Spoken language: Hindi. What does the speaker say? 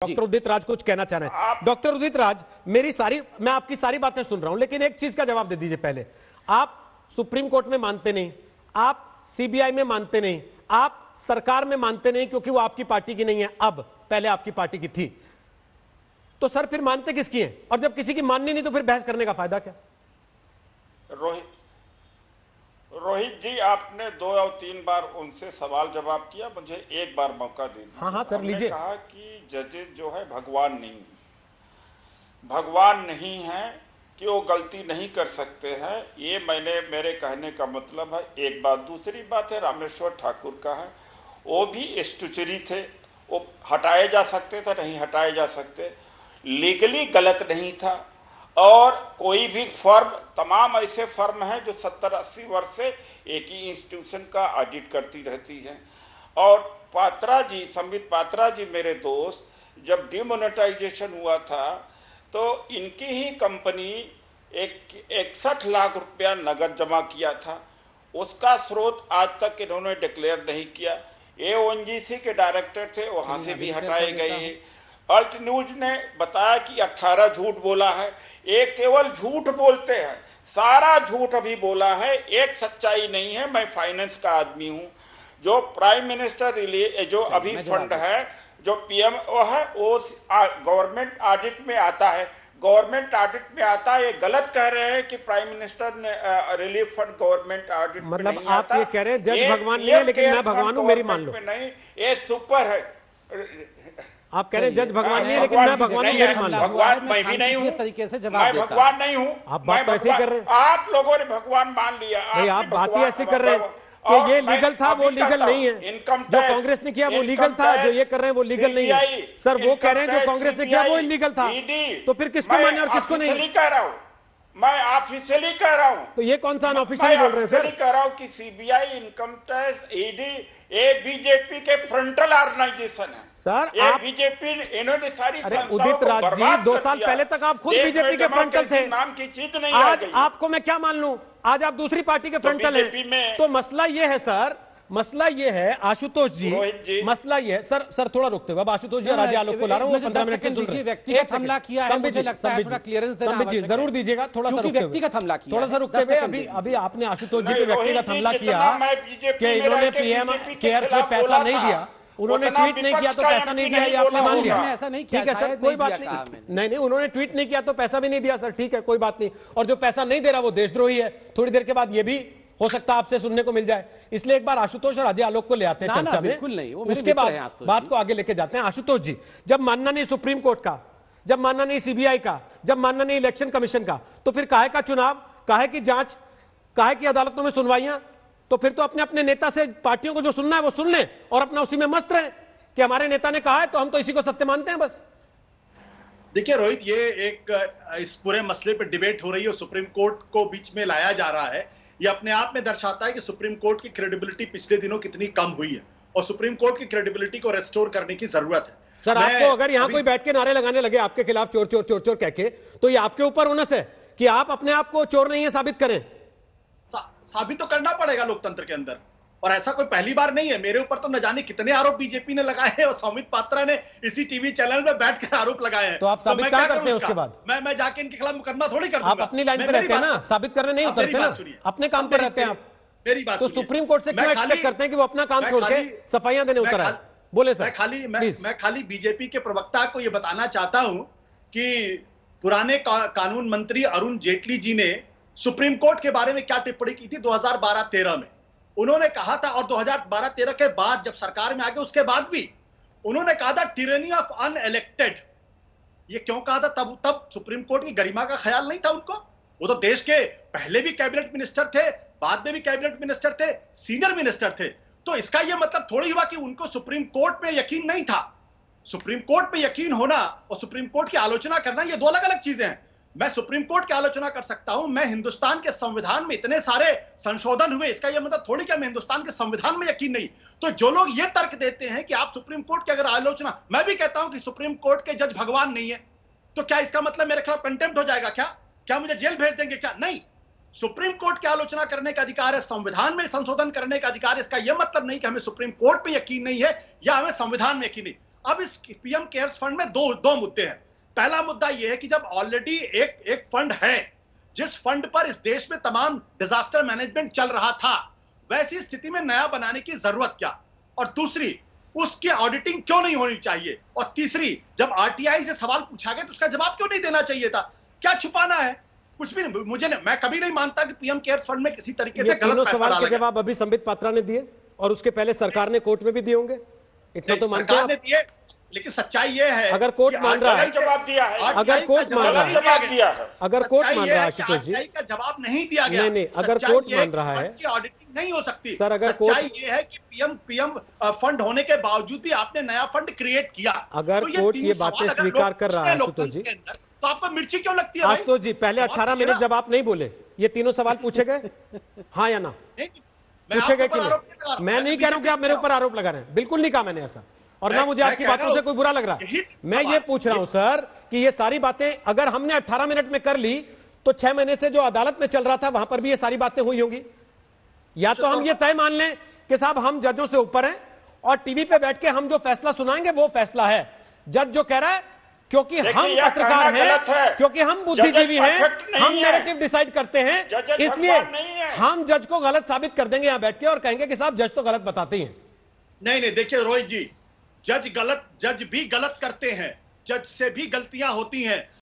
डॉक्टर उदित राज कुछ कहना चाह रहे हैं। डॉक्टर उदित राज, मैं आपकी सारी बातें सुन रहा हूं, लेकिन एक चीज का जवाब दे दीजिए पहले। आप सुप्रीम कोर्ट में मानते नहीं, आप सीबीआई में मानते नहीं, आप सरकार में मानते नहीं क्योंकि वो आपकी पार्टी की नहीं है, अब पहले आपकी पार्टी की थी। तो सर फिर मानते किसकी है? और जब किसी की माननी नहीं तो फिर बहस करने का फायदा क्या? रोहित जी, आपने 2 या 3 बार उनसे सवाल जवाब किया, मुझे एक बार मौका दे दीजिए। हाँ सर, लीजिए। कहा कि जजेस जो है भगवान नहीं है कि वो गलती नहीं कर सकते हैं। ये मेरे कहने का मतलब है। एक बात। दूसरी बात है, रामेश्वर ठाकुर का है, वो भी स्टुचरी थे, वो हटाए जा सकते थे, नहीं हटाए जा सकते, लीगली गलत नहीं था। और कोई भी फर्म, तमाम ऐसे फर्म हैं जो 70-80 वर्ष से एक ही इंस्टीट्यूशन का ऑडिट करती रहती हैं। और संबित पात्रा जी मेरे दोस्त, जब डिमोनेटाइजेशन हुआ था तो इनकी ही कंपनी 61 लाख रुपया नगद जमा किया था। उसका स्रोत आज तक इन्होंने डिक्लेयर नहीं किया। ये ओएनजीसी के डायरेक्टर थे, वहां से भी हटाए गए। अल्ट न्यूज ने बताया कि 18 झूठ बोला है। एक केवल झूठ बोलते हैं, सारा झूठ अभी बोला है, एक सच्चाई नहीं है। मैं फाइनेंस का आदमी हूं। जो प्राइम मिनिस्टर जो अभी फंड है, जो पीएम वो है, वो गवर्नमेंट ऑडिट में आता है। गवर्नमेंट ऑडिट में आता है। ये गलत कह रहे हैं कि प्राइम मिनिस्टर ने रिलीफ फंड गवर्नमेंट ऑडिट में नहीं आता। आप ये कह रहे हैं जज भगवान नहीं है, लेकिन मैं भगवान हूं, मेरी मान लो। नहीं, ये सुपर है। आप कह रहे हैं जज भगवान नहीं है, लेकिन मैं भगवान हूं, मेरी मान लो। भगवान मैं भी नहीं हूं, तरीके से जवाब मैं भगवान नहीं हूं। आप बात तो ऐसे ही कर रहे हैं। आप लोगों ने भगवान मान लिया। आप बात ही ऐसे कर रहे हैं कि ये लीगल था, वो लीगल नहीं है। जो कांग्रेस ने किया वो लीगल था, जो ये कर रहे हैं वो लीगल नहीं है। सर वो कह रहे हैं जो कांग्रेस ने किया वो इलीगल था, तो फिर किसको माने और किसको नहीं? कह रहा हूं मैं, ऑफिशियली कह रहा हूं। तो ये कौन सा अनऑफिशियली बोल रहे हैं? फिर कह रहा हूं कि सीबीआई, इनकम टैक्स, ईडी, ये बीजेपी के फ्रंटल ऑर्गेनाइजेशन है। सर ये बीजेपी, इन्होंने सारी उदित राज जी, 2 साल पहले तक आप खुद बीजेपी के फ्रंटल थे। नाम की चीज नहीं। आज आपको मैं क्या मान लूं? आज आप दूसरी पार्टी के फ्रंटल हैं। तो मसला ये है सर, मसला ये है आशुतोष जी, मसला ये है सर थोड़ा रुकते हुए। अब आशुतोष जी राज्य आलोक को ला रहा हूँ, 15 मिनट से सुन रहे हैं। व्यक्तिगत हमला किया है, मुझे लगता है थोड़ा क्लियरेंस देना आवश्यक है। जरूर दीजिएगा, थोड़ा सा व्यक्तिगत हमला किया, थोड़ा सा रुकते हुए। अभी आपने आशुतोष जी पे व्यक्तिगत हमला किया कि इन्होंने पीएम केयर्स में पैसा नहीं दिया, उन्होंने ट्वीट नहीं किया तो पैसा नहीं दिया, ये आपने मान लिया। ऐसा नहीं किया, ठीक है सर, कोई बात नहीं, उन्होंने ट्वीट नहीं किया तो पैसा भी नहीं दिया सर, ठीक है कोई बात नहीं। और जो पैसा नहीं दे रहा वो देशद्रोही है। थोड़ी देर के बाद ये भी हो सकता है आपसे सुनने को मिल जाए, इसलिए एक बार आशुतोष और अजय आलोक को ले आते हैं चर्चा में, उसके बाद बात को आगे लेके जाते हैं। आशुतोष जी, जब मानना नहीं सुप्रीम कोर्ट का, जब मानना नहीं सीबीआई का, जब मानना नहीं इलेक्शन कमीशन का, तो फिर काहे का चुनाव, काहे की जांच, काहे की अदालतों में सुनवाइयां? तो फिर तो अपने अपने नेता से पार्टियों को जो सुनना है वो सुन लें और अपना उसी में मस्त रहें कि हमारे नेता ने कहा है तो हम तो इसी को सत्य मानते हैं बस। देखिए रोहित, ये एक इस पूरे मसले पर डिबेट हो रही है और सुप्रीम कोर्ट को बीच में लाया जा रहा है। ये अपने आप में दर्शाता है कि सुप्रीम कोर्ट की क्रेडिबिलिटी पिछले दिनों कितनी कम हुई है और सुप्रीम कोर्ट की क्रेडिबिलिटी को रेस्टोर करने की जरूरत है। सर आपको अगर यहां कोई बैठ के नारे लगाने लगे आपके खिलाफ चोर चोर चोर चोर कह के, तो ये आपके ऊपर ओनस है कि आप अपने आप को चोर नहीं है साबित करें। साबित तो करना पड़ेगा लोकतंत्र के अंदर, और ऐसा कोई पहली बार नहीं है। मेरे ऊपर तो न जाने कितने आरोप बीजेपी ने लगाए हैं और संबित पात्रा ने इसी टीवी चैनल में बैठकर आरोप लगाए हैं। तो आप साबित क्या करते हैं उसके बाद? मैं जाके इनके खिलाफ मुकदमा थोड़ी कर दूंगा। आप अपनी लाइन पे रहते हैं ना, साबित करने नहीं उतरते ना, अपने काम पर रहते हैं आप। मेरी बात तो सुप्रीम कोर्ट से क्यों एक्सपेक्ट करते हैं कि वो अपना काम छोड़ के सफाइयां देने उतर आए? बोले सर। मैं खाली बीजेपी के प्रवक्ता को यह बताना चाहता हूं कि पुराने कानून मंत्री अरुण जेटली जी ने सुप्रीम कोर्ट के बारे में क्या टिप्पणी की थी 2012-13 में। उन्होंने कहा था, और 2012-13 के बाद जब सरकार में आ गए उसके बाद भी उन्होंने कहा था टिरेनी ऑफ अनइलेक्टेड। ये क्यों कहा था? तब सुप्रीम कोर्ट की गरिमा का ख्याल नहीं था उनको। वो तो देश के पहले भी कैबिनेट मिनिस्टर थे, बाद में भी कैबिनेट मिनिस्टर थे, सीनियर मिनिस्टर थे। तो इसका यह मतलब थोड़ी हुआ कि उनको सुप्रीम कोर्ट में यकीन नहीं था। सुप्रीम कोर्ट पे यकीन होना और सुप्रीम कोर्ट की आलोचना करना ये दो अलग अलग चीजें हैं। मैं सुप्रीम कोर्ट की आलोचना कर सकता हूं, मैं हिंदुस्तान के संविधान में इतने सारे संशोधन हुए, इसका यह मतलब थोड़ी क्या मैं हिंदुस्तान के संविधान में यकीन नहीं। तो जो लोग ये तर्क देते हैं कि आप सुप्रीम कोर्ट की अगर आलोचना, मैं भी कहता हूं कि सुप्रीम कोर्ट के जज भगवान नहीं है, तो क्या इसका मतलब मेरे खिलाफ कंटेम्प्ट हो जाएगा? क्या मुझे जेल भेज देंगे? क्या नहीं। सुप्रीम कोर्ट की आलोचना करने का अधिकार है, संविधान में संशोधन करने का अधिकार है। इसका यह मतलब नहीं कि हमें सुप्रीम कोर्ट पे यकीन नहीं है या हमें संविधान में यकीन नहीं। अब इस पीएम केयर्स फंड में दो मुद्दे हैं। पहला मुद्दा यह है कि जब ऑलरेडी एक फंड है, जिस फंड पर इस देश में तमाम डिजास्टर मैनेजमेंट चल रहा था, वैसी स्थिति में नया बनाने की जरूरत क्या, और दूसरी उसकी ऑडिटिंग क्यों नहीं होनी चाहिए, और तीसरी जब आरटीआई से सवाल पूछा गया तो उसका जवाब क्यों नहीं देना चाहिए था, क्या छुपाना है, कुछ भी नहीं। मैं कभी नहीं मानता कि पीएम केयर्स फंड में किसी तरीके से गलत पैसा सवाल डाला के जवाब अभी संबित पात्रा ने दिए और उसके पहले सरकार ने कोर्ट में भी दिए होंगे, इतना तो मानते हैं आप? दिए, लेकिन सच्चाई ये है अगर कोर्ट मान रहा है, जवाब दिया है, अगर कोर्ट मान रहा है, जवाब दिया है, अगर कोर्ट मान रहा है आशुतोष जी, का जवाब नहीं दिया गया, नहीं, अगर कोर्ट मान रहा है, ऑडिटिंग नहीं हो सकती सर। अगर सच्चाई ये है कि पीएम फंड होने के बावजूद भी आपने नया फंड क्रिएट किया, अगर कोर्ट ये बातें स्वीकार कर रहा है आशुतोष जी, तो आपको मिर्ची क्यों लगती है? आशुतोष जी पहले 18 मिनट जब आप नहीं बोले, ये तीनों सवाल पूछे गए, हाँ या ना? पूछे गए कि नहीं? मैं नहीं कह रहा हूं कि आप मेरे ऊपर आरोप लगा रहे हैं, बिल्कुल नहीं कहा मैंने ऐसा, और ना मुझे आपकी बातों से कोई बुरा लग रहा है। मैं ये पूछ रहा हूं सर कि ये सारी बातें अगर हमने 18 मिनट में कर ली तो 6 महीने से जो अदालत में चल रहा था वहां पर भी ये सारी बातें हुई होंगी। या तो हम ये तय मान लें कि साहब हम जजों से ऊपर हैं और टीवी पे बैठ के हम जो फैसला सुनाएंगे वो फैसला है, जज जो कह रहा है, क्योंकि हम पत्रकार हैं, क्योंकि हम बुद्धिजीवी हैं, हम नैरेटिव डिसाइड करते हैं, इसलिए हम जज को गलत साबित कर देंगे यहां बैठ के और कहेंगे कि साहब जज तो गलत बताते हैं। नहीं, देखिए रोहित जी, जज भी गलत करते हैं, जज से भी गलतियां होती हैं,